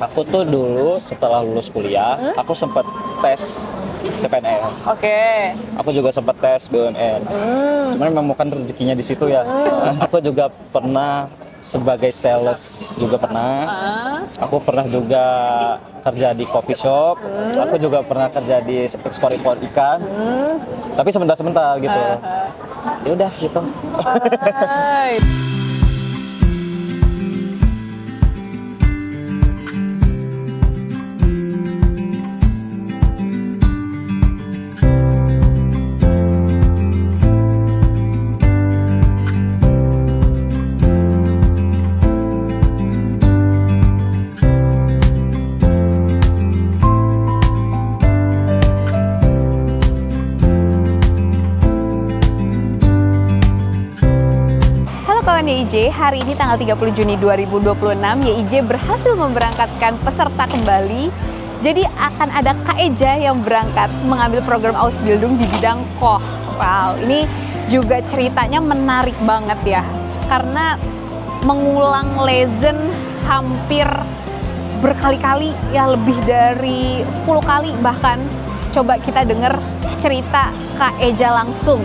Aku tuh dulu setelah lulus kuliah, aku sempat tes CPNS. Oke. Aku juga sempat tes BUMN. Cuman memang bukan rezekinya di situ ya. Aku juga pernah sebagai sales juga pernah. Aku pernah juga kerja di coffee shop. Aku juga pernah kerja di ekspor impor ikan. Tapi sebentar-sebentar gitu. Ya udah gitu. Hai. YIJ, hari ini tanggal 30 Juni 2026, YIJ berhasil memberangkatkan peserta kembali. Jadi akan ada Kak Eja yang berangkat mengambil program Ausbildung di bidang KOH. Wow, ini juga ceritanya menarik banget ya. Karena mengulang lesson hampir berkali-kali, ya lebih dari 10 kali bahkan. Coba kita dengar cerita Kak Eja langsung.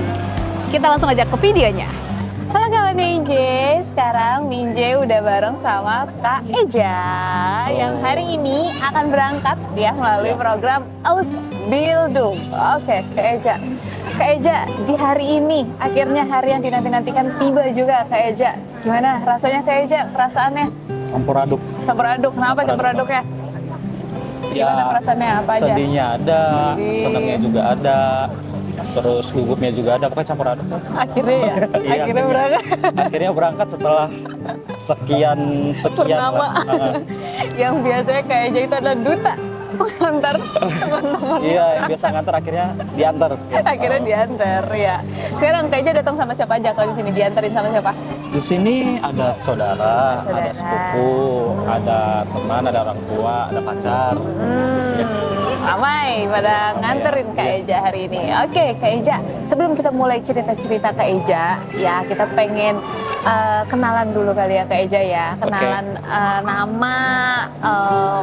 Kita langsung aja ke videonya. Halo kawan YIJ, sekarang Minje udah bareng sama Kak Eja yang hari ini akan berangkat ya melalui program Ausbildung. Oke, Kak Eja. Kak Eja, di hari ini akhirnya hari yang dinanti-nantikan tiba juga Kak Eja. Gimana rasanya Kak Eja, perasaannya? Campur aduk. Campur aduk, kenapa campur aduknya? Gimana perasaannya, apa aja? Sedihnya ada, senangnya juga ada. Terus gugupnya juga ada, pokoknya campur aduk. Akhirnya ya? Iya, akhirnya berangkat? Akhirnya berangkat setelah sekian Purnama. Yang biasanya Kak Eja itu adalah duta pengantar teman-teman. Iya, yang biasa ngantar akhirnya diantar. Akhirnya diantar, ya. Sekarang Kak Eja datang sama siapa aja kalau di sini? Diantarin sama siapa? Di sini ada saudara, ada sepupu, ada teman, ada orang tua, ada pacar. Ramai pada nganterin Kak Eja hari ini. Oke, Kak Eja, sebelum kita mulai cerita-cerita Kak Eja, ya kita pengen kenalan dulu kali ya Kak Eja ya. Kenalan nama,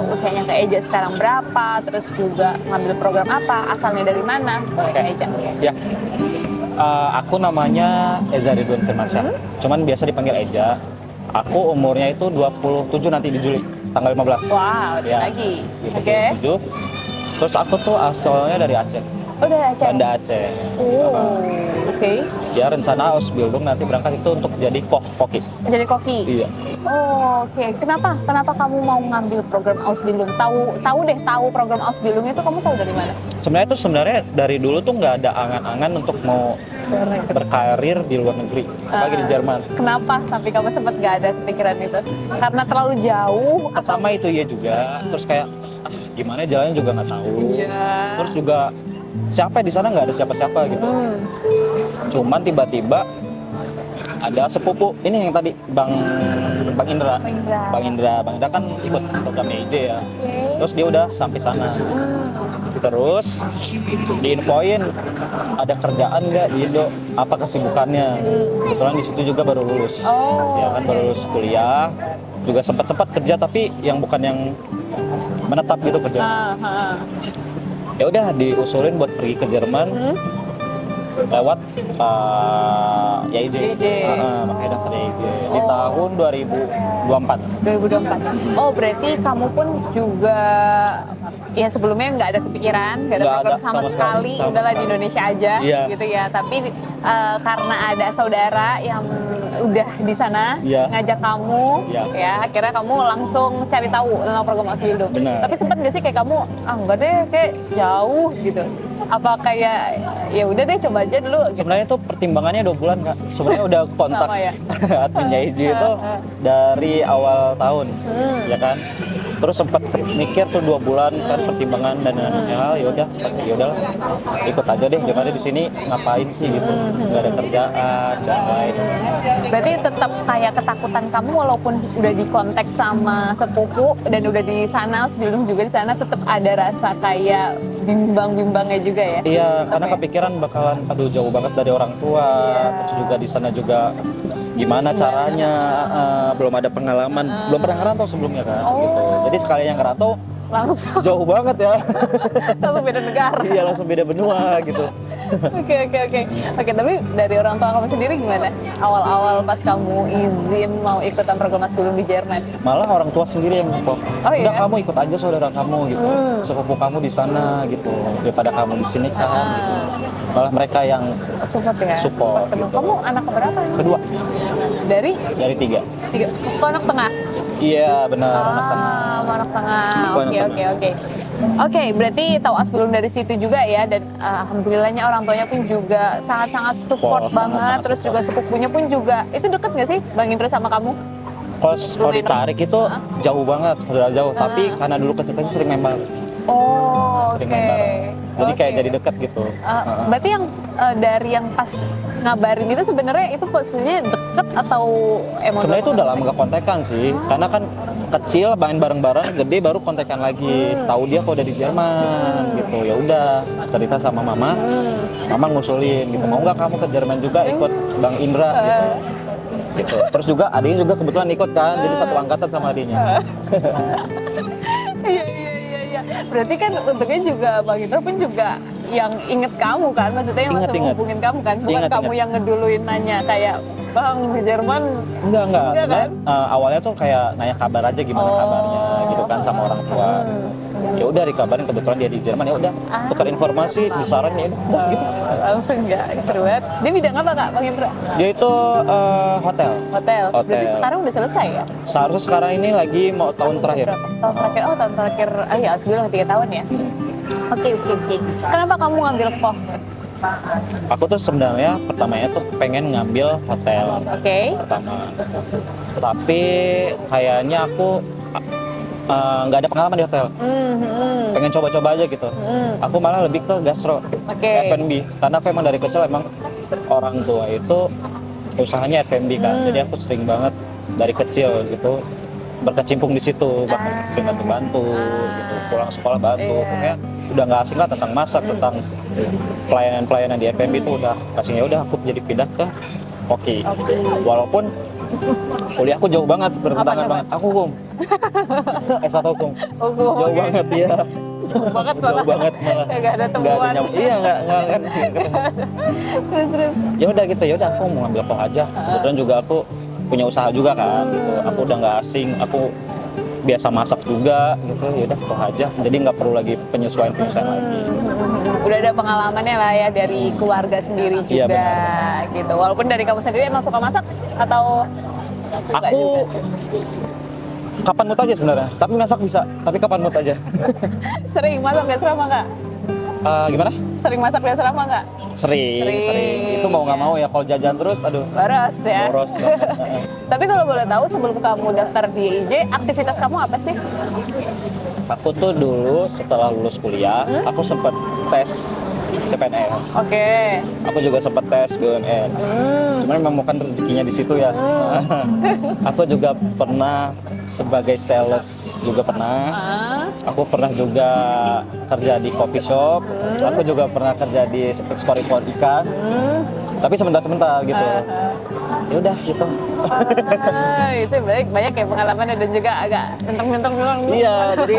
usianya Kak Eja sekarang berapa, terus juga ngambil program apa, asalnya dari mana, Kak Eja. Ya, aku namanya Eza Ridwan Firmansyah. Cuman biasa dipanggil Eja. Aku umurnya itu 27 nanti di Juli, tanggal 15. Wow, ya, lagi. Oke. Terus aku tuh asalnya dari Aceh. Oh, dari Aceh? Banda Aceh. Oke. Ya, rencana Ausbildung nanti berangkat itu untuk jadi koki. Jadi koki? Iya. Oh, oke. Kenapa kamu mau ngambil program Ausbildung? Tahu program Ausbildung itu kamu tahu dari mana? Sebenarnya dari dulu tuh nggak ada angan-angan untuk mau berkarir di luar negeri, apalagi di Jerman. Kenapa? Tapi kamu sempat nggak ada kepikiran itu? Karena terlalu jauh? Pertama itu ya juga, terus kayak gimana jalannya juga nggak tahu. Terus juga siapa di sana, nggak ada siapa-siapa gitu. Cuman tiba-tiba ada sepupu ini yang tadi Bang Indra. Bang Indra kan ikut program YIJ ya. Terus dia udah sampai sana. Terus diinfoin ada kerjaan nggak di Indo, apa kesibukannya. Kebetulan di situ juga baru lulus. Ya kan baru lulus kuliah. Juga sempat kerja tapi yang bukan yang menetap gitu kerja. Ya udah diusulin buat pergi ke Jerman lewat YIJ. Makanya daftar YIJ di tahun 2024. Oh, berarti kamu pun juga ya sebelumnya nggak ada kepikiran, nggak ada program sama sekali, udahlah di Indonesia aja gitu ya. Tapi karena ada saudara yang udah di sana ngajak kamu, ya akhirnya kamu langsung cari tahu tentang program Ausbildung. Tapi sempat nggak sih kayak kamu, enggak deh, kayak jauh gitu? Apa kayak ya udah deh coba aja dulu? Sebenarnya itu pertimbangannya 2 bulan Kak. Sebenarnya udah kontak admin YIJ itu dari awal tahun, ya kan. Terus sempat mikir tuh 2 bulan kan pertimbangan dan hal ya udahlah ikut aja deh, daripada di sini ngapain sih gitu, nggak ada kerjaan dan lain. Berarti tetap kayak ketakutan kamu walaupun udah dikontak sama sepupu dan udah di sana sebelum juga di sana, tetap ada rasa kayak bimbang-bimbangnya juga ya? Iya, karena kepikiran bakalan aduh jauh banget dari orang tua, terus juga di sana juga gimana caranya, belum ada pengalaman, belum pernah ngerantau sebelumnya kan gitu. Jadi sekali yang ngerantau Langsung jauh banget ya. langsung beda negara. Iya, langsung beda benua gitu. Oke, tapi dari orang tua kamu sendiri gimana? Awal-awal pas kamu izin mau ikutan program Asbildung di Jerman? Malah orang tua sendiri yang kok, iya? udah kamu ikut aja saudara kamu gitu, sepupu kamu di sana gitu, daripada kamu di sini kan gitu. Malah mereka yang Support ya? Support, Penuh. gitu. Kamu anak keberapa? kedua Dari dari 3. Kau anak tengah? Iya benar, anak tengah. Anak tengah. Aku anak Oke. Oke, berarti tahu Asbildung dari situ juga ya, dan alhamdulillahnya orang tuanya pun juga sangat-sangat support banget, sangat-sangat terus juga sepupunya pun juga. Itu deket nggak sih Bang Indra sama kamu? Kalau ditarik itu jauh banget, sudah jauh. Tapi karena dulu kecil-kecil sering main bareng. Oh, Sering main bareng. Jadi kayak jadi dekat gitu. Berarti yang dari yang pas ngabarin itu sebenarnya itu posisinya deket atau emang? Sebenarnya itu udah lama gak kontekan sih, karena kan kecil main bareng-bareng, gede baru kontekan lagi. Tahu dia kok udah di Jerman gitu. Ya udah cerita sama mama, mama ngusulin gitu. Mau nggak kamu ke Jerman juga ikut Bang Indra gitu. Gitu. Terus juga adiknya juga kebetulan ikut kan, jadi satu angkatan sama adiknya. Iya. Berarti kan untungnya juga Bang Indra pun juga yang inget kamu kan, maksudnya yang langsung hubungin kamu kan, bukan kamu yang ngeduluin nanya kayak Bang di Jerman. Enggak. Sebenarnya awalnya tuh kayak nanya kabar aja gimana kabarnya gitu kan sama orang tua. Ya udah dikabarin kebetulan dia di Jerman, ya udah tukar informasi, disaranin udah gitu. Langsung ya, seru banget. Dia bidang apa Kak Bang Indra? Dia itu hotel. Berarti sekarang udah selesai ya? Seharusnya sekarang ini lagi mau tahun terakhir. Tahun terakhir. Ya Asbildung 3 tahun ya. Oke. Kenapa kamu ngambil POH? Aku tuh sebenarnya pertamanya tuh pengen ngambil hotel. Oke. Pertama. Tapi kayaknya aku nggak ada pengalaman di hotel. Pengen coba-coba aja gitu. Aku malah lebih ke gastro, F&B. Karena aku emang dari kecil emang orang tua itu usahanya F&B kan. Jadi aku sering banget dari kecil gitu berkecimpung di situ, bahkan sering bantu-bantu gitu, pulang sekolah bantu. Pokoknya udah nggak asing lah tentang masak, tentang pelayanan di F&B itu udah asing. Ya udah aku jadi pindah ke koki. Walaupun kuliahku jauh banget, bertentangan banget. Aku hukum. S1 hukum. Jauh banget ya. Jauh banget malah. Nggak ada temuan. Iya nggak ketemu. Terus. Ya udah gitu, ya udah aku mau ngambil POH aja. Kebetulan juga aku punya usaha juga kan gitu. Aku udah nggak asing, aku biasa masak juga gitu. Ya udah POH aja. Jadi nggak perlu lagi penyesuaian lagi. Udah ada pengalamannya lah ya dari keluarga sendiri juga, gitu. Walaupun dari kamu sendiri emang suka masak atau aku kapan mood aja sebenarnya, tapi masak bisa, tapi kapan mood aja. Sering masak gak serama nggak? Gimana? Sering masak gak serama nggak? Sering. Itu mau nggak mau ya, kalau jajan terus, aduh. Boros ya. Boros banget. Tapi kalau boleh tahu sebelum kamu daftar di IJ, aktivitas kamu apa sih? Aku tuh dulu setelah lulus kuliah, aku sempat tes CPNS. Oke. Aku juga sempat tes BUMN. Cuman memang bukan rezekinya di situ ya. Aku juga pernah sebagai sales juga pernah. Aku pernah juga kerja di coffee shop. Aku juga pernah kerja di ekspor-impor ikan. Tapi sebentar-sebentar gitu. Ya udah gitu. Itu banyak ya pengalamannya dan juga agak mentang-mentang bilang. Iya, jadi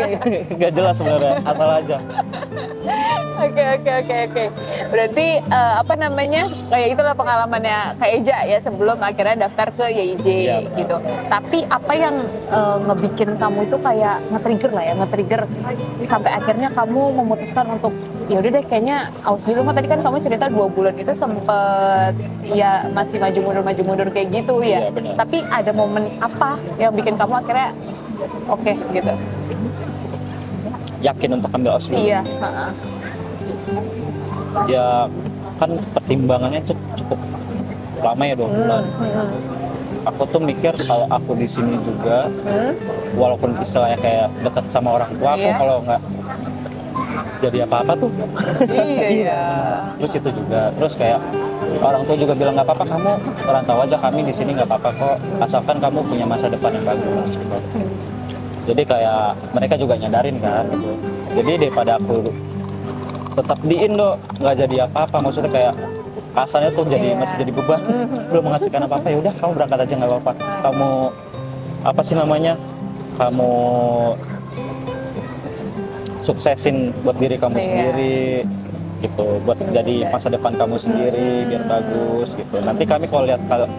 nggak jelas sebenarnya, asal aja. Oke. Berarti apa namanya? Kayak itulah pengalamannya Kak Eja ya sebelum akhirnya daftar ke YIJ gitu. Tapi apa yang ngebikin kamu itu kayak nge-trigger sampai akhirnya kamu memutuskan untuk ya udah deh kayaknya Ausbildung kan tadi kan kamu cerita 2 bulan itu sempet ya masih maju mundur kayak gitu ya. Iya, Tapi ada momen apa yang bikin kamu akhirnya oke gitu? Yakin untuk ambil Ausbildung? Iya. Ya kan pertimbangannya cukup lama ya 2 bulan. Aku tuh mikir kalau aku di sini juga, walaupun istilahnya kayak dekat sama orang tua aku, kalau nggak jadi apa-apa tuh. Iya. Terus itu juga, terus kayak orang tua juga bilang nggak apa-apa kamu merantau aja, kami di sini nggak apa-apa kok, asalkan kamu punya masa depan yang bagus. Gitu. Jadi kayak mereka juga nyadarin kan gitu. Jadi daripada aku tetap di Indo nggak jadi apa-apa, maksudnya kayak Asalnya tuh jadi Iya. masih jadi beban, belum menghasilkan apa-apa, ya udah kamu berangkat aja nggak apa-apa. Kamu apa sih namanya? Kamu suksesin buat diri kamu Iya. sendiri gitu, buat jadi masa depan kamu sendiri biar bagus gitu. Nanti kami kalau lihat kalau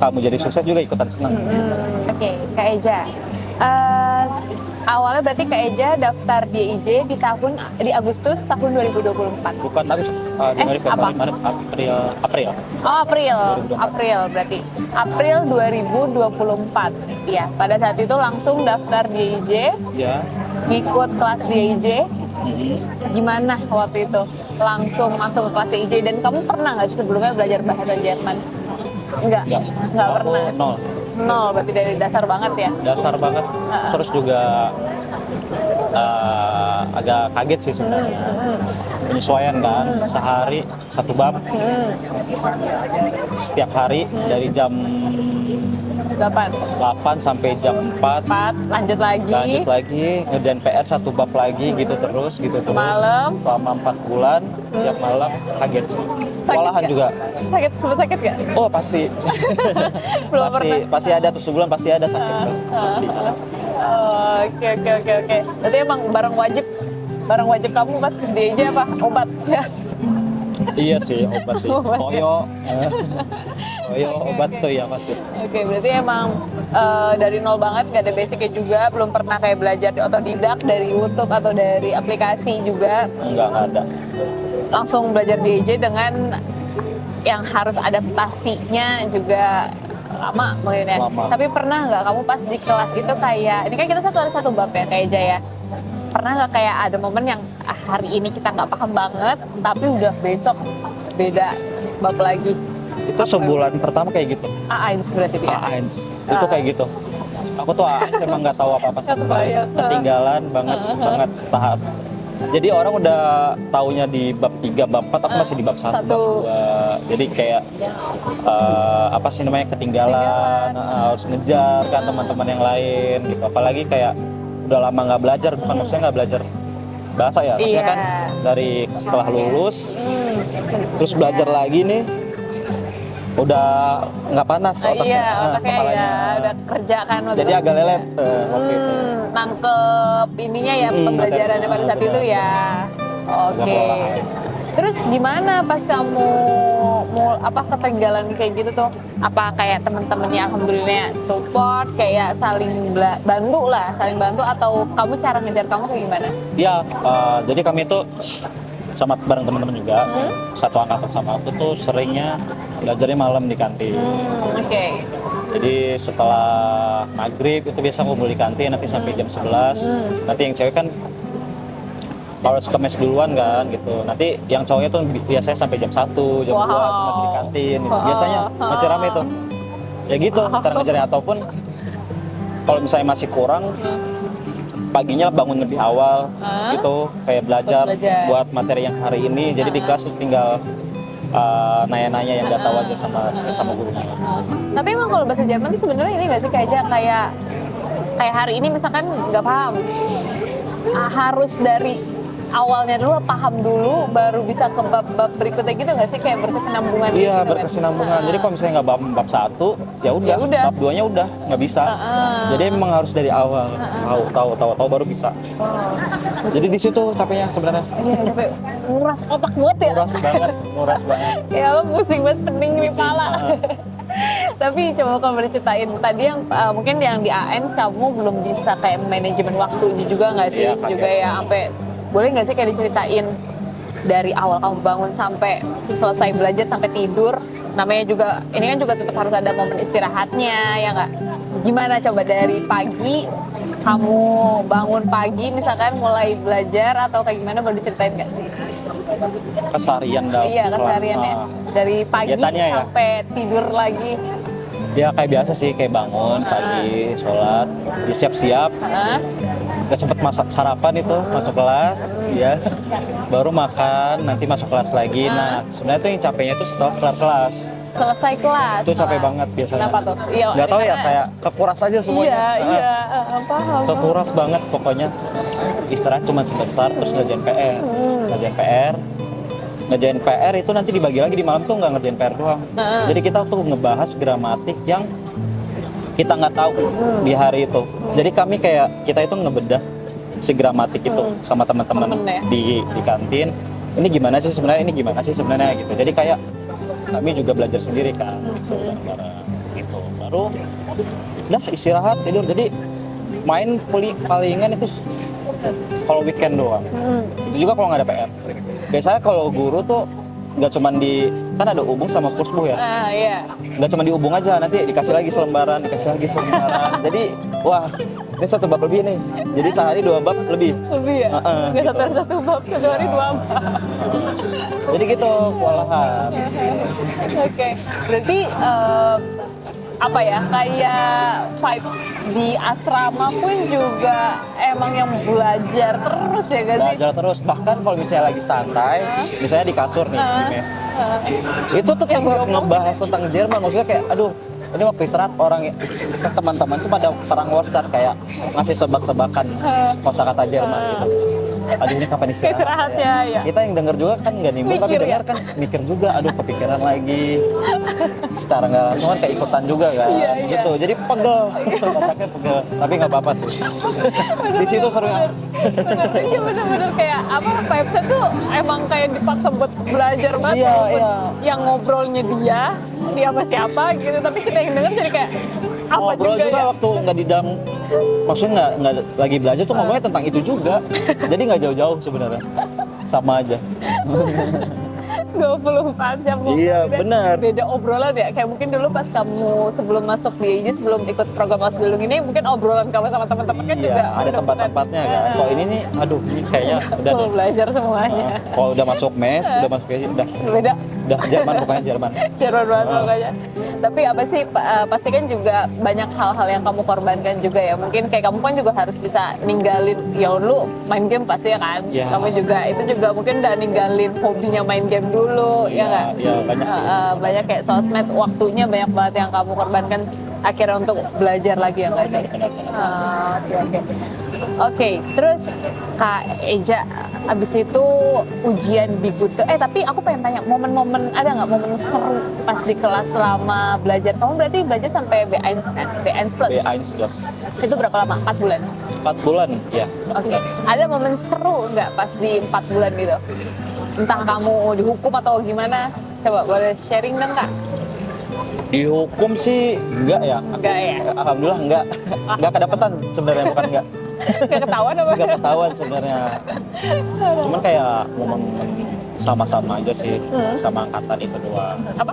kamu jadi sukses juga ikutan senang. Oke, Kak Eja. Awalnya berarti Kak Eja daftar di IJ di Agustus tahun 2024. Bukan Agustus, Januari, apa? Februari, Maret, April. Oh, April 2024. berarti. April 2024. Iya, pada saat itu langsung daftar di IJ, Ya. ngikut kelas di IJ. Gimana waktu itu? Langsung masuk ke kelas di IJ, dan kamu pernah nggak sih sebelumnya belajar bahasa Jerman? Enggak Aku pernah. nol, Nol, berarti dari dasar banget ya? dasar banget. Terus juga agak kaget sih sebenarnya. Penyesuaian kan, sehari satu bab, setiap hari dari jam 8 sampai jam 4. 4, lanjut lagi. Ngerjain PR satu bab lagi gitu terus Malam. selama 4 bulan. Tiap malam kaget sih, kewalahan nggak? juga. Sempet sakit gak? Oh pasti. Belum pasti ada tuh, sebulan pasti ada sakit tuh. Pasti. Oke. Berarti emang barang wajib kamu pas di IJ apa? Obat ya? Iya sih, obat sih. Toyo obat tuh ya pasti. Oke, berarti emang dari nol banget, gak ada basicnya juga, belum pernah kayak belajar di otodidak dari YouTube atau dari aplikasi juga. Nggak ada. Langsung belajar di IJ dengan yang harus adaptasinya juga lama mungkin ya. Lama. Tapi pernah nggak kamu pas di kelas itu kayak, ini kan kita satu hari satu bab ya kayak Jaya. Pernah nggak kayak ada momen yang hari ini kita nggak paham banget, tapi udah besok beda bab lagi. Itu sebulan pertama kayak gitu. A1 berarti dia. A1 itu kayak gitu. Aku tuh A1 emang nggak tahu apa-apa sama sekali. Kebayang. Ketinggalan banget setahap. Jadi orang udah taunya di bab 3, bab 4, aku masih di bab 1, bab 2. Jadi kayak apa sih namanya, ketinggalan. Harus ngejar kan teman-teman yang lain gitu. Apalagi kayak udah lama nggak belajar, bukan maksudnya nggak belajar bahasa ya, maksudnya Iya. kan dari setelah lulus terus belajar lagi nih, udah nggak panas otaknya, Iya, otaknya kepalanya. ya udah kerja kan waktu Jadi itu. agak lelet waktu itu. Nangkep ininya ya, pembelajarannya pada saat itu ya. Oke. kewalahan. Terus gimana pas kamu ketinggalan kayak gitu tuh? Apa kayak teman-temannya alhamdulillah support, kayak saling bantu, atau kamu cara ngejar kamu kayak gimana? Iya, jadi kami itu sama bareng teman-teman juga, satu angkatan sama aku tuh seringnya belajarnya malam di kantin. Oke. Jadi setelah maghrib itu biasa ngumpul di kantin nanti sampai jam 11. Nanti yang cewek kan harus ke mes duluan kan gitu. Nanti yang cowoknya tuh biasanya sampai jam 1, jam 2 tuh masih di kantin gitu. Biasanya masih rame tuh. Ya gitu cara ngejarnya, ataupun kalau misalnya masih kurang paginya bangun lebih awal gitu, kayak belajar buat materi yang hari ini. Jadi di kelas tuh tinggal nanya-nanya yang nggak tahu aja sama gurunya. Tapi emang kalau bahasa Jerman tuh sebenarnya ini nggak sih kayak hari ini misalkan nggak paham, harus dari awalnya dulu paham dulu baru bisa ke bab-bab berikutnya gitu nggak sih, kayak berkesinambungan? Iya, gitu kan? berkesinambungan. Jadi kalau misalnya nggak bab 1, ya udah. Bab 2-nya udah nggak bisa. Jadi emang harus dari awal tahu baru bisa. Jadi di situ capeknya sebenarnya. Iya, sampai nguras otak banget ya. Nguras banget. Ya lo pusing banget, pening di kepala. Tapi coba kalau ceritain tadi yang mungkin yang di AN kamu belum bisa kayak manajemen waktunya juga nggak sih? Iya, juga ya sampai boleh nggak sih kayak diceritain dari awal kamu bangun sampai selesai belajar sampai tidur? Namanya juga ini kan juga tetap harus ada momen istirahatnya ya nggak? Gimana coba dari pagi kamu bangun pagi misalkan mulai belajar atau kayak gimana, boleh diceritain nggak? Keseharian dalam Iya, kelas. kesehariannya dari pagi Kegiatannya ya? sampai tidur lagi. Ya kayak biasa sih, kayak bangun pagi, sholat, siap-siap. Gak sempet masak sarapan itu, masuk kelas, ya, baru makan, nanti masuk kelas lagi. Nah, sebenarnya tuh yang capeknya tuh setelah kelar kelas. Selesai kelas. Itu capek banget biasanya. Kenapa tuh? Iya, Gak tau ya, karena- kayak kekuras aja semuanya. Iya, paham. Kekuras banget pokoknya. Istirahat cuma sebentar, terus ngerjain PR. Ngerjain PR, ngerjain PR itu nanti dibagi lagi di malam tuh nggak ngerjain PR doang. Jadi kita tuh ngebahas gramatik yang kita nggak tahu di hari itu. Jadi kami kayak kita itu ngebedah si gramatik itu sama teman-teman di kantin. Ini gimana sih sebenarnya, ini gimana sih sebenarnya gitu. Jadi kayak kami juga belajar sendiri kan gitu, bareng-bareng gitu. Baru udah istirahat tidur. Jadi main palingan itu kalau weekend doang. Itu juga kalau nggak ada PR. Biasanya kalau guru tuh nggak cuman kan ada ubung sama pushbu ya. Iya. Nggak cuma diubung aja, nanti dikasih lagi selembaran. Jadi wah, ini 1 bab lebih nih. Jadi sehari 2 bab lebih. Lebih ya? Nggak satu bab, 1 hari 2 bab. Jadi gitu, kewalahan. Oke. Berarti apa ya, kayak vibes di asrama pun juga emang yang belajar terus ya gak sih? Belajar terus, bahkan kalau misalnya lagi santai, misalnya di kasur nih, di mes. Itu tuh ngebahas tentang Jerman, maksudnya kayak, aduh, ini waktu istirahat teman-teman tuh pada perang worcat kayak ngasih tebak-tebakan kosakata Jerman gitu. Aduh ini kapan istirahatnya ya. Kita yang denger juga kan nggak nimbrung, tapi dengar kan mikir juga, aduh kepikiran lagi. Secara nggak langsung kan kayak ikutan juga kan, gitu. Jadi pegel, otaknya pegel. Tapi nggak apa-apa sih. Di situ serunya. Iya bener-bener kayak apa, vibes-nya tuh emang kayak dipaksa buat belajar banget. Iya. Yang ngobrolnya dia sama siapa gitu, tapi kita yang denger jadi kayak apa ngobrol juga ya? waktu nggak di dalam, maksudnya nggak lagi belajar tuh ngomongnya tentang itu juga. Jadi nggak jauh-jauh sebenarnya, sama aja. 24 jam ngobrol. Iya, benar. Beda obrolan ya. Kayak mungkin dulu pas kamu sebelum masuk di IJ, sebelum ikut program Ausbildung ini, mungkin obrolan kamu sama teman-teman kan juga ada tempat-tempatnya kan. Kalau ini nih, aduh ini kayaknya udah full belajar semuanya. Kalau udah masuk mes, udah masuk kayak udah Beda. Jerman, pokoknya Jerman. Jerman banget pokoknya. Tapi apa sih, pasti kan juga banyak hal-hal yang kamu korbankan juga ya. Mungkin kayak kamu kan juga harus bisa ninggalin, ya lu main game pasti ya kan. Ya. Kamu juga itu juga mungkin udah ninggalin hobinya main game dulu, ya nggak? Iya, banyak sih. Banyak kayak sosmed, waktunya banyak banget yang kamu korbankan akhirnya untuk belajar lagi ya nggak sih? Oke. Oke, terus Kak Eja, abis itu ujian di Gute. Tapi aku pengen tanya, momen-momen, ada nggak momen seru pas di kelas selama belajar? Kamu berarti belajar sampai B1 kan? B1 plus? B1 plus. Itu berapa lama? 4 bulan? 4 bulan, ya. Oke. Ada momen seru nggak pas di 4 bulan gitu? Entah kamu dihukum atau gimana? Coba boleh sharing dong Kak? Dihukum sih enggak ya? Enggak ya? Alhamdulillah enggak. Enggak kedapetan sebenarnya, bukan enggak. Nggak ketahuan apa? Enggak ketahuan sebenarnya. Cuman kayak momen sama-sama aja sih, sama angkatan itu doang. Apa?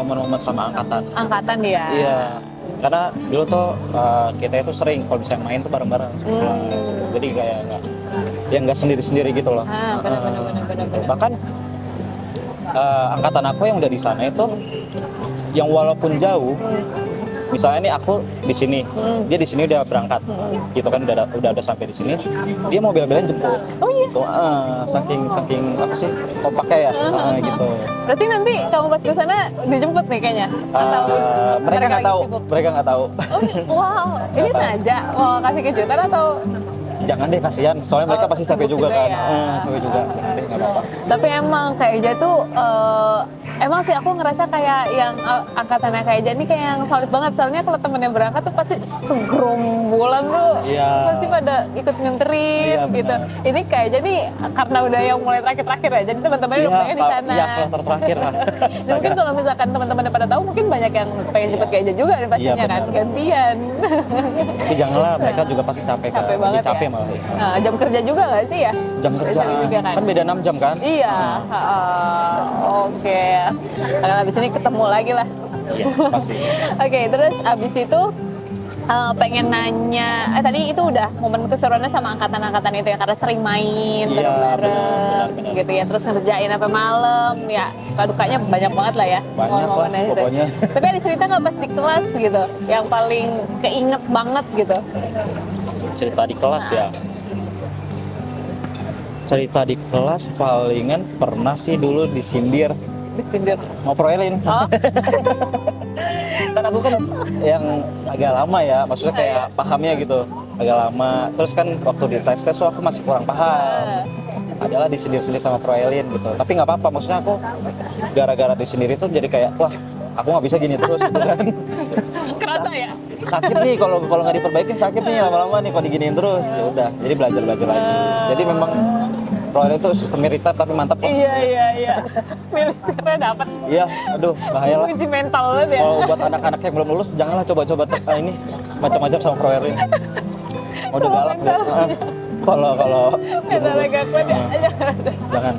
Momen-momen sama angkatan. Angkatan ya? Iya. Karena dulu tuh kita itu sering kalau misalnya main tuh bareng-bareng sama kelas. Jadi kayak enggak sendiri-sendiri gitu loh. Benar. Bahkan angkatan aku yang udah di sana itu yang walaupun jauh, misalnya nih aku di sini, dia di sini udah berangkat, gitu kan udah sampai di sini, dia mau bela-belain jemput. Oh iya. Tuh, saking apa sih kompaknya ya, gitu. Berarti nanti kamu pas ke sana dijemput nih kayaknya? Atau Mereka nggak tahu, mereka nggak tahu. Oh, wow, ini sengaja mau kasih kejutan atau? Jangan deh, kasihan, soalnya mereka pasti sampai juga kan, ya. sampai juga, nggak apa-apa. Tapi emang kayak Eja tuh, emang sih aku ngerasa kayak yang angkatannya kayak Eja ini kayak yang solid banget. Soalnya kalau temennya berangkat tuh pasti segerombolan tuh, pasti pada ikut nganterin gitu. Ini kayak Eja nih karena udah yang mulai terakhir-terakhir ya, jadi teman-temannya udah pengen di sana. Iya, terakhir lah. Jadi mungkin kalau misalkan teman-temannya pada tahu, mungkin banyak yang pengen jemput kayak Eja juga pastinya kan, gantian. Tapi janganlah, mereka juga pasti capek kan. Capek banget ya. Malah. Nah, jam kerja juga nggak sih ya? Jam kerja juga, kan beda 6 jam kan? Iya. Oke. Karena abis ini ketemu lagi lah. Iya, pasti. Oke, terus abis itu pengen nanya, tadi itu udah momen keseruannya sama angkatan-angkatan itu ya, karena sering main bareng-bareng gitu ya, terus ngerjain sampai malam ya, suka dukanya banyak banget lah ya. Banyak lah pokoknya. Tapi ada cerita nggak pas di kelas gitu yang paling keinget banget gitu? Cerita di kelas ya, cerita di kelas palingan pernah sih dulu disindir Disindir. mau Froelin. Kan aku kan yang agak lama ya, maksudnya kayak pahamnya gitu agak lama. Terus kan waktu di tes aku masih kurang paham. Adalah disindir-sindir sama Pro Elin gitu. Tapi nggak apa-apa, maksudnya aku gara-gara disendiri tuh jadi kayak wah aku nggak bisa gini terus gitu kan. Kerasa ya? Sakit nih kalau nggak diperbaikin, sakit nih lama-lama nih kalau diginiin terus. Ya udah, jadi belajar lagi. Jadi memang Pro Elin itu sistem militer tapi mantap kok. Iya. Militernya dapat. Iya, aduh bahaya lah. Uji mental banget ya. Kalau buat anak-anak yang belum lulus, janganlah coba-coba ini macam-macam sama Pro Elin. Udah galak deh. Kalau Mentalnya gak kuat ya. jangan.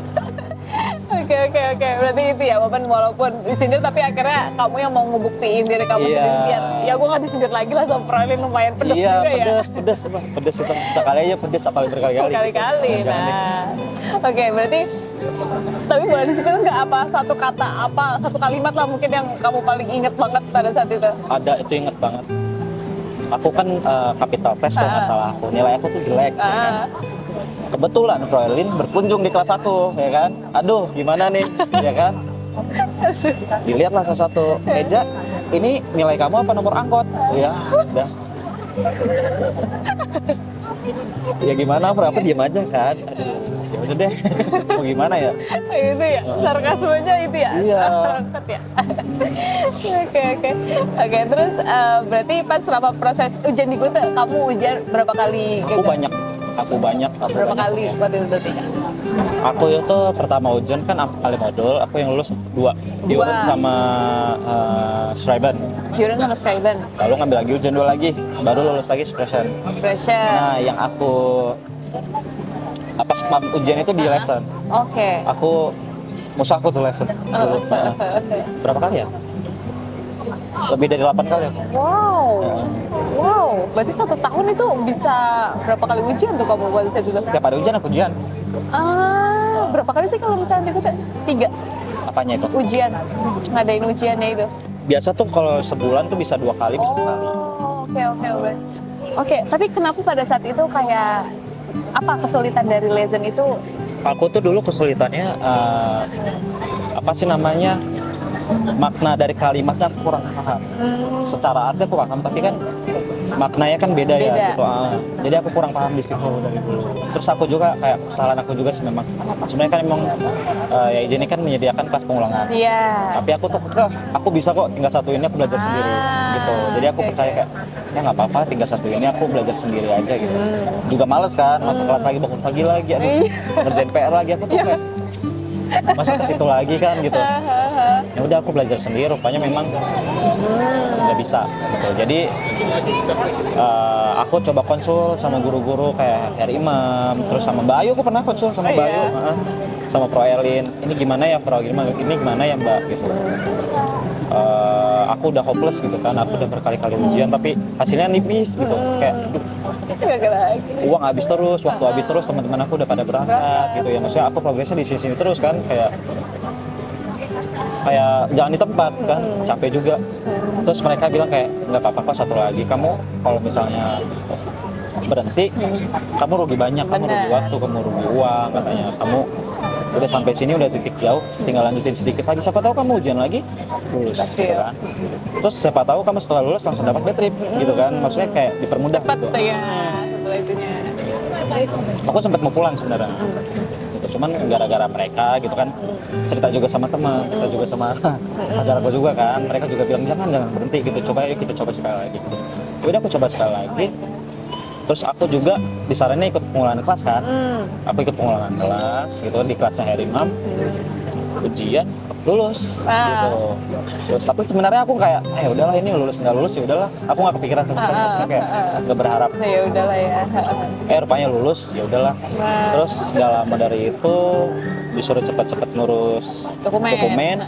Oke. Berarti itu ya, walaupun disindir tapi akhirnya kamu yang mau ngebuktiin diri kamu Iya. sendiri biar ya gue gak disindir lagi lah sama Pro Elin, lumayan pedes Iya, juga ya. pedes itu sekali aja pedes apalagi berkali-kali. Berkali-kali. Jangan deh. Nah, oke, berarti tapi boleh disebutkan nggak apa satu kalimat lah mungkin yang kamu paling inget banget pada saat itu? Ada, itu inget banget. Aku kan capital test kalau nggak salah aku, nilai aku tuh jelek. Ya kan? Kebetulan Pro Elin berkunjung di kelas aku, ya kan? Aduh, gimana nih, ya kan? Dilihatlah satu-satu. Eja, ini nilai kamu apa nomor angkot? Ya, udah. Ya gimana, Pro? Aku diem aja kan. Aduh, ya udah deh. Mau gimana ya? Itu ya, sarkasmenya itu ya? Iya. Angkot ya? Oke, terus berarti pas selama proses ujian di Kuta, kamu ujian berapa kali? Aku banyak. Berapa kali waktu itu berarti? Aku itu pertama ujian kan aku kali modul, aku yang lulus 2. Diurut sama Schreiben. Diurut sama Schreiben. Lalu ngambil lagi ujian 2 lagi, baru lulus lagi Expression. Nah, yang aku spam ujian itu di lesson. Oke. Musuh aku tuh lesson dulu. Berapa kali ya? Lebih dari 8 kali aku. Wow, berarti 1 tahun itu bisa berapa kali ujian tuh kamu buat saya dulu? Setiap ada ujian aku ujian. Berapa kali sih kalau misalnya ikut? 3 Apanya itu? ujian, ngadain ujiannya itu? Biasa tuh kalau sebulan tuh bisa 2 kali, bisa sekali. Oke, tapi kenapa pada saat itu kayak apa kesulitan dari lesson itu? Aku tuh dulu kesulitannya apa sih namanya, makna dari kalimatnya aku kurang paham. Secara arti aku paham, tapi kan maknanya kan beda. Ya gitu. Jadi aku kurang paham di situ dari dulu. Terus aku juga kayak kesalahan aku juga sih memang. Sebenarnya kan memang ya ini kan menyediakan kelas pengulangan. Iya. Tapi aku tuh aku bisa kok tinggal satu ini aku belajar sendiri gitu. Jadi aku percaya kayak ya nggak apa-apa tinggal satu ini aku belajar sendiri aja gitu. Juga males kan masuk kelas lagi, bangun pagi lagi, aduh ngerjain PR lagi, aku tuh kayak masa ke situ lagi kan gitu. Ya udah aku belajar sendiri, rupanya memang nggak bisa gitu. Jadi aku coba konsul sama guru-guru kayak Herr Imam, terus sama Mbak Ayu, aku pernah konsul sama Mbak Ayu, sama Pro Elin. Ini gimana ya Pro, ini gimana ya Mbak gitu. Aku udah hopeless gitu kan, aku udah berkali-kali ujian tapi hasilnya nipis gitu. Kayak uang habis terus, waktu habis terus, teman-teman aku udah pada berangkat gitu ya. Maksudnya aku progresnya di sini terus kan, kayak jangan di tempat kan, capek juga. Terus mereka bilang kayak nggak apa-apa kok, satu lagi kamu kalau misalnya berhenti kamu rugi banyak, kamu rugi waktu, kamu rugi uang katanya. Kamu udah sampai sini, udah titik jauh, tinggal lanjutin sedikit lagi, siapa tahu kamu ujian lagi lulus gitu kan. Terus siapa tahu kamu setelah lulus langsung dapat bad trip gitu kan, maksudnya kayak dipermudah gitu. Ya, setelah itunya. Aku sempat mau pulang sebenarnya gitu, cuman gara-gara mereka gitu kan, cerita juga sama teman, cerita juga sama pacar aku juga kan, mereka juga bilang jangan berhenti gitu, coba yuk kita coba sekali lagi gitu. Udah aku coba sekali lagi. Terus aku juga disarannya ikut pengulangan kelas kan. Aku ikut pengulangan kelas gitu di kelasnya Herr Imam. Ujian lulus gitu. Terus tapi sebenarnya aku kayak udahlah, ini lulus nggak lulus ya udahlah. Aku nggak kepikiran sama sekali, maksudnya kayak nggak berharap. Ya udahlah ya. Rupanya lulus, ya udahlah. Terus nggak lama dari itu disuruh cepet-cepet ngurus dokumen.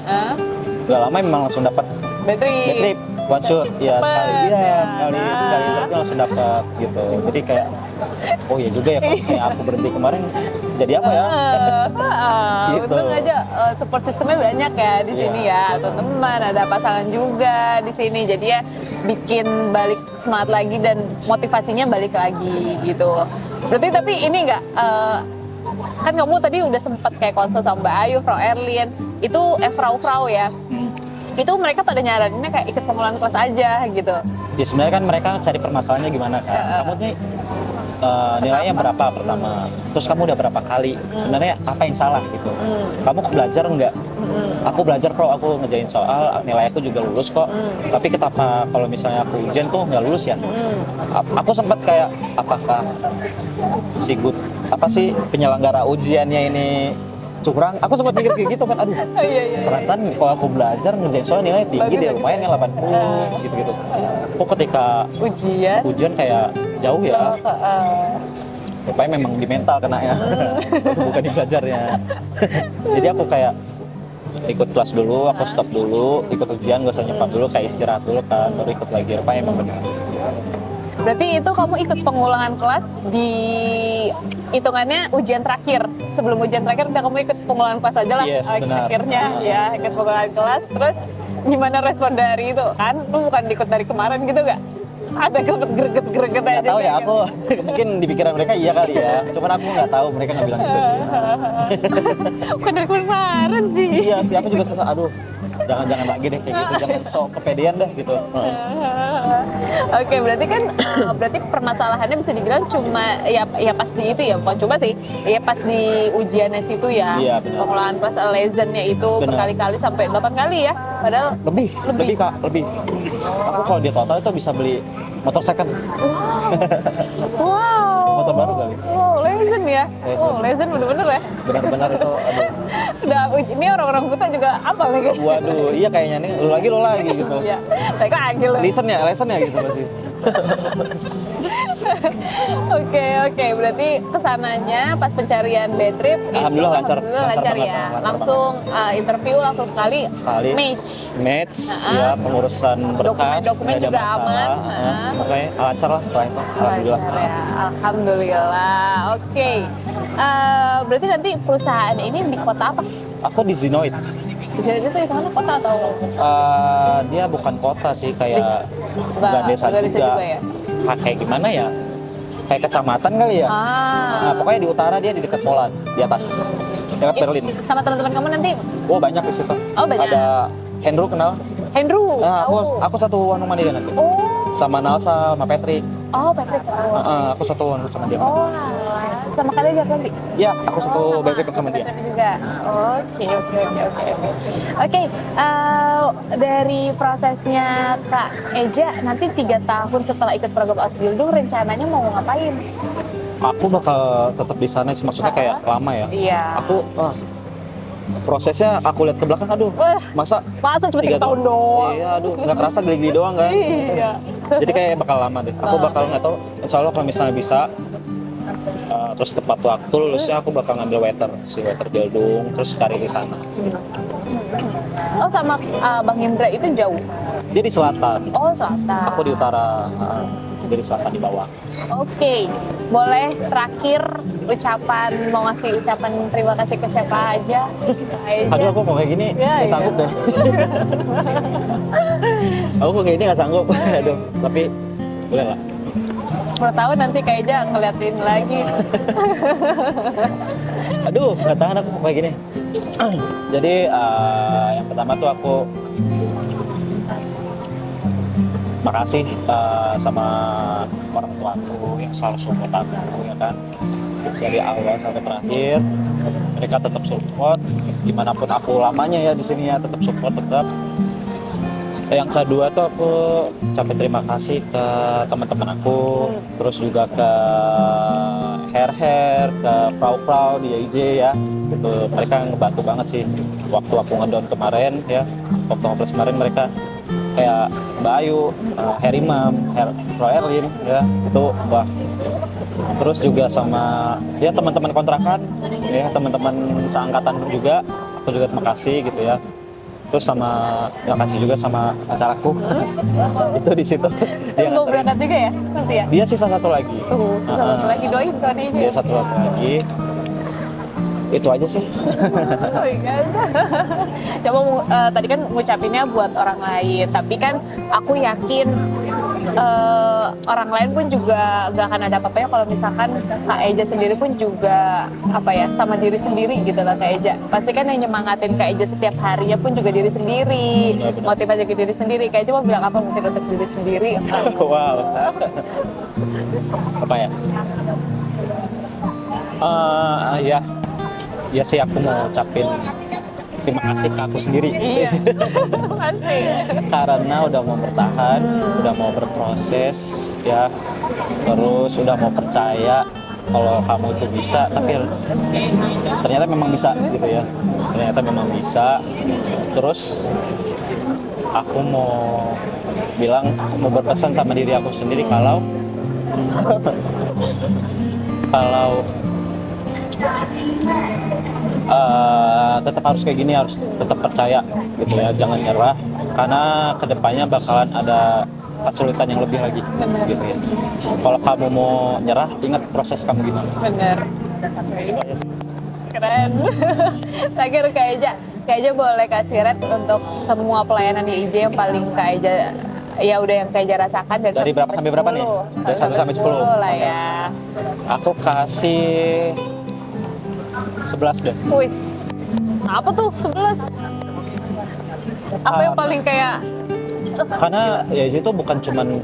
Nggak lama memang langsung dapat bad trip. One shot, ya sekali interview langsung dapat gitu. Jadi kayak oh ya juga ya, kalau misalnya aku berhenti kemarin jadi apa ya? Gitu. Untung aja support sistemnya banyak ya di sini ya, atau teman, ada pasangan juga di sini. Jadi ya bikin balik semangat lagi dan motivasinya balik lagi gitu. Berarti tapi ini nggak kan kamu tadi udah sempat kayak konsul sama Mbak Ayu, Frau Erlin, itu Frau ya. Itu mereka pada nyaraninnya kayak ikut pengolahan kelas aja gitu. Ya sebenarnya kan mereka cari permasalahannya gimana kan. Kamu nih nilainya berapa pertama, terus kamu udah berapa kali, sebenarnya apa yang salah gitu. Kamu belajar enggak? Aku belajar kok, aku ngerjain soal, nilai aku juga lulus kok. Tapi kenapa kalau misalnya aku ujian tuh nggak lulus ya? Aku sempat kayak, apakah si good, apa sih penyelenggara ujiannya ini curang? Aku sempat mikir kayak gitu kan, aduh. Perasaan kalau aku belajar ngerjain soal nilai tinggi deh, lumayan ya 80 gitu-gitu. Kok ketika ujian kayak jauh ya. Rupanya memang di mental kena ya, bukan di belajarnya. Jadi aku kayak ikut kelas dulu, aku stop dulu, ikut ujian gak usah nyepat dulu, kayak istirahat dulu kan, baru ikut lagi. Rupanya emang benar. Berarti itu kamu ikut pengulangan kelas di hitungannya ujian terakhir. Sebelum ujian terakhir udah kamu ikut pengulangan kelas aja lah. Yes, benar. Akhirnya ya ikut pengulangan kelas. Terus gimana respon dari itu? Kan lu bukan ikut dari kemarin gitu gak? Ada greget aja. Nggak tahu ya, aku mungkin di pikiran mereka iya kali ya. Cuman aku nggak tahu mereka nggak bilang gitu sih. Bukan dari kemarin sih. Iya sih, aku juga suka, aduh jangan lagi deh kayak gitu, jangan sok kepedean deh gitu. Oke, berarti kan berarti permasalahannya bisa dibilang cuma ya pas di itu ya, bukan cuma sih, ya pas di ujiannya situ ya. Iya, benar. Pengelolaan kelas lessennya itu Benar. berkali-kali sampai 8 kali ya. Padahal Lebih Kak, lebih. Aku kalau di total itu bisa beli motor second. wow. Motor baru kali. Wow, lesson ya. Lesson. Oh, lesson bener-bener ya. Benar-benar itu, aduh. Udah ini orang-orang buta juga apa lagi? Waduh, iya kayaknya nih, lu lagi gitu. Iya, baik lagi loh. Lesson ya gitu pasti. Oke, berarti kesananya pas pencarian Betrip Alhamdulillah itu lancar lancar ya. banget. Langsung interview langsung sekali match ya, pengurusan berkas, Dokumen nggak ada juga masalah. aman. Semoga lancar lah setelah itu. Alhamdulillah. Lancar ya. Alhamdulillah. Oke. Berarti nanti perusahaan ini di kota apa? Aku di Zinoid. Di sini itu di mana, kota atau? Dia bukan kota sih, kayak bukan desa Bukan desa juga. juga ya? Kayak gimana ya? Kayak kecamatan kali ya. Nah, pokoknya di utara, dia di dekat Poland, di atas. Dekat Berlin. Sama teman-teman kamu nanti? Oh, banyak di situ. Oh, banyak. Ada Hendro, kenal? Hendro. Nah, tahu. aku satu rumah dia nanti. Oh. Sama Nalsa, sama Patrick. Oh, Patrick. Aku satu sama dia. Oh, alah. Sama kalian siapa nanti? Ya, aku satu basic sama dia. Juga. Oke. Oke, dari prosesnya Kak Eja nanti 3 tahun setelah ikut program Ausbildung rencananya mau ngapain? Aku bakal tetap di sana sih, maksudnya kayak lama ya. Iya. Aku prosesnya aku lihat ke belakang, aduh, Wah, masa cuma 3 tahun doang? Iya, aduh, nggak kerasa geli-geli doang kan. Iya. Jadi kayak bakal lama deh. Aku bakal nggak tahu. Insya Allah kalau misalnya bisa, terus tepat waktu lulusnya aku bakal ngambil waiter Bildung, terus karir di sana. Oh, sama Bang Indra itu jauh? Dia di selatan. Oh, selatan. Aku di utara. Dia di selatan di bawah. Oke, boleh terakhir mau ngasih ucapan terima kasih ke siapa aja? Aduh, aku mau kayak gini nggak sanggup deh. Aku kok kayak gini nggak sanggup. Aduh, tapi boleh lah. 10 tahun nanti Kak Eja ngeliatin lagi. Aduh, nggak tahan aku kayak gini. Jadi yang pertama tuh aku makasih sama orang tua aku yang selalu support aku, ya kan, dari awal sampai terakhir. Mereka tetap support dimanapun aku lamanya ya di sini ya, tetap support tetap. Yang kedua tuh aku ucapin terima kasih ke teman-teman aku, terus juga ke Hair, ke Frau di IJ ya, gitu. Mereka ngebantu banget sih waktu aku ngedown kemarin ya, waktu ngobrol kemarin mereka kayak Mbak Ayu, Herimam, Roy Erlin ya, itu wah. Terus juga sama ya teman-teman kontrakan ya, teman-teman seangkatan juga, aku juga terima kasih gitu ya. Terus sama terima kasih juga sama pacarku. Itu di situ dia Mau nganterin. berangkat juga ya nanti ya? Dia sisa satu lagi. Sisa satu lagi, doain kan Eja. Dia satu lagi. Itu aja sih. Oh my God. Coba tadi kan ngucapinnya buat orang lain, tapi kan aku yakin orang lain pun juga gak akan ada apa-apanya kalau misalkan Kak Eja sendiri pun juga sama diri sendiri gitu lah Kak Eja. Pasti kan yang nyemangatin Kak Eja setiap harinya pun juga diri sendiri, motivasi ke diri sendiri. Kak Eja mau bilang apa mungkin untuk diri sendiri? Wow. Apa ya? Ya sih aku mau ucapin terima kasih ke aku sendiri. Iya. Pasti. Karena udah mau bertahan, udah mau berproses ya, terus udah mau percaya kalau kamu itu bisa, tapi ternyata memang bisa gitu ya, ternyata memang bisa. Terus aku mau bilang, mau berpesan sama diri aku sendiri kalau tetap harus kayak gini, harus tetap percaya gitu ya, jangan nyerah, karena kedepannya bakalan ada kesulitan yang lebih lagi gitu ya. Kalau kamu mau nyerah, ingat proses kamu gimana. Bener. Keren. Terakhir Kak Eja boleh kasih red untuk semua pelayanan IJ yang paling Kak Eja ya udah yang Kak Eja rasakan dari berapa sampai berapa nih? Dari 1 sampai 10 lah ya. Aku kasih 11 deh. Wis. Apa tuh 11? Apa yang paling kayak karena ya itu bukan cuman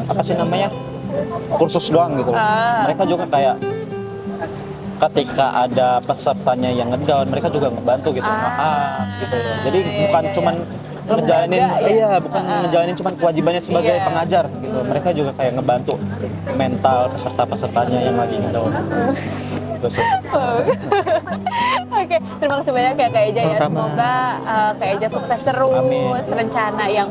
apa sih namanya, kursus doang gitu. Mereka juga kayak ketika ada pesertanya yang ngedown, mereka juga ngebantu gitu, maaf gitu. Jadi bukan cuman ngejalanin, bukan ngejalanin cuman kewajibannya sebagai pengajar gitu. Mereka juga kayak ngebantu mental peserta-pesertanya yang lagi ngedown. Itu sih. Oke, terima kasih banyak ya Kak Eja ya. Sama-sama. Semoga Kak Eja sukses terus. Amin. Rencana yang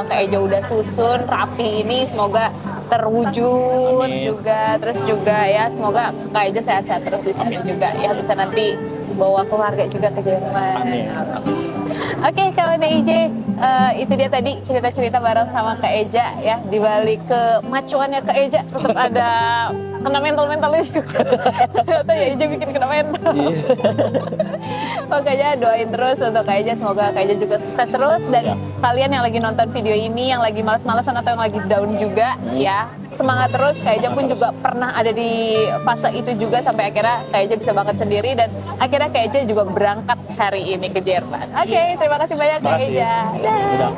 Kak Eja udah susun rapi ini semoga terwujud. Amin. Juga. Terus juga ya semoga Kak Eja sehat-sehat terus di sana juga ya, bisa nanti bawa keluarga juga ke Jerman. Amin. Oke, kawan IJ, itu dia tadi cerita-cerita bareng sama Kak Eja ya. Di balik kemacuannya Kak Eja tetap ada kena mentalnya juga. Ternyata ya Eja bikin kena mental. Makanya doain terus untuk Kak Eja, semoga Kak Eja juga sukses terus. Dan kalian yang lagi nonton video ini, yang lagi males-malesan atau yang lagi down juga ya, semangat terus. Kak Eja pun juga pernah ada di fase itu juga, sampai akhirnya Kak Eja bisa banget sendiri, dan akhirnya Kak Eja juga berangkat hari ini ke Jerman. Oke, terima kasih banyak Kak Eja. Dah.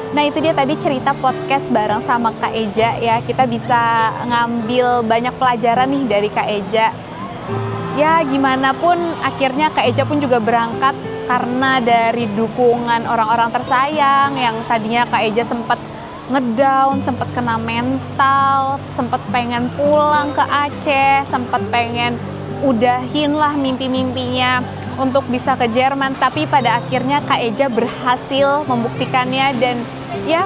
Nah itu dia tadi cerita podcast bareng sama Kak Eja ya. Kita bisa ngambil banyak pelajaran nih dari Kak Eja. Ya gimana pun akhirnya Kak Eja pun juga berangkat karena dari dukungan orang-orang tersayang yang tadinya Kak Eja sempat ngedown, sempat kena mental, sempat pengen pulang ke Aceh, sempat pengen udahin lah mimpi-mimpinya untuk bisa ke Jerman, tapi pada akhirnya Kak Eja berhasil membuktikannya. Dan ya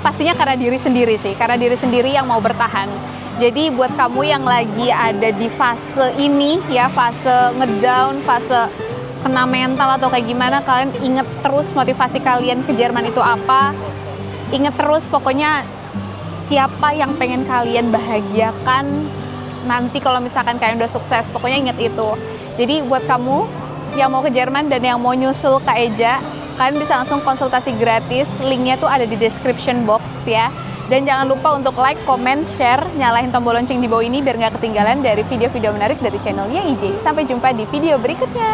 pastinya karena diri sendiri sih, karena diri sendiri yang mau bertahan. Jadi buat kamu yang lagi ada di fase ini ya, fase ngedown, fase kena mental atau kayak gimana, kalian inget terus motivasi kalian ke Jerman itu apa. Inget terus pokoknya siapa yang pengen kalian bahagiakan nanti kalau misalkan kalian udah sukses, pokoknya inget itu. Jadi buat kamu yang mau ke Jerman dan yang mau nyusul Kak Eja, kalian bisa langsung konsultasi gratis, linknya tuh ada di description box ya. Dan jangan lupa untuk like, comment, share, nyalain tombol lonceng di bawah ini biar nggak ketinggalan dari video-video menarik dari channelnya IJ. Sampai jumpa di video berikutnya.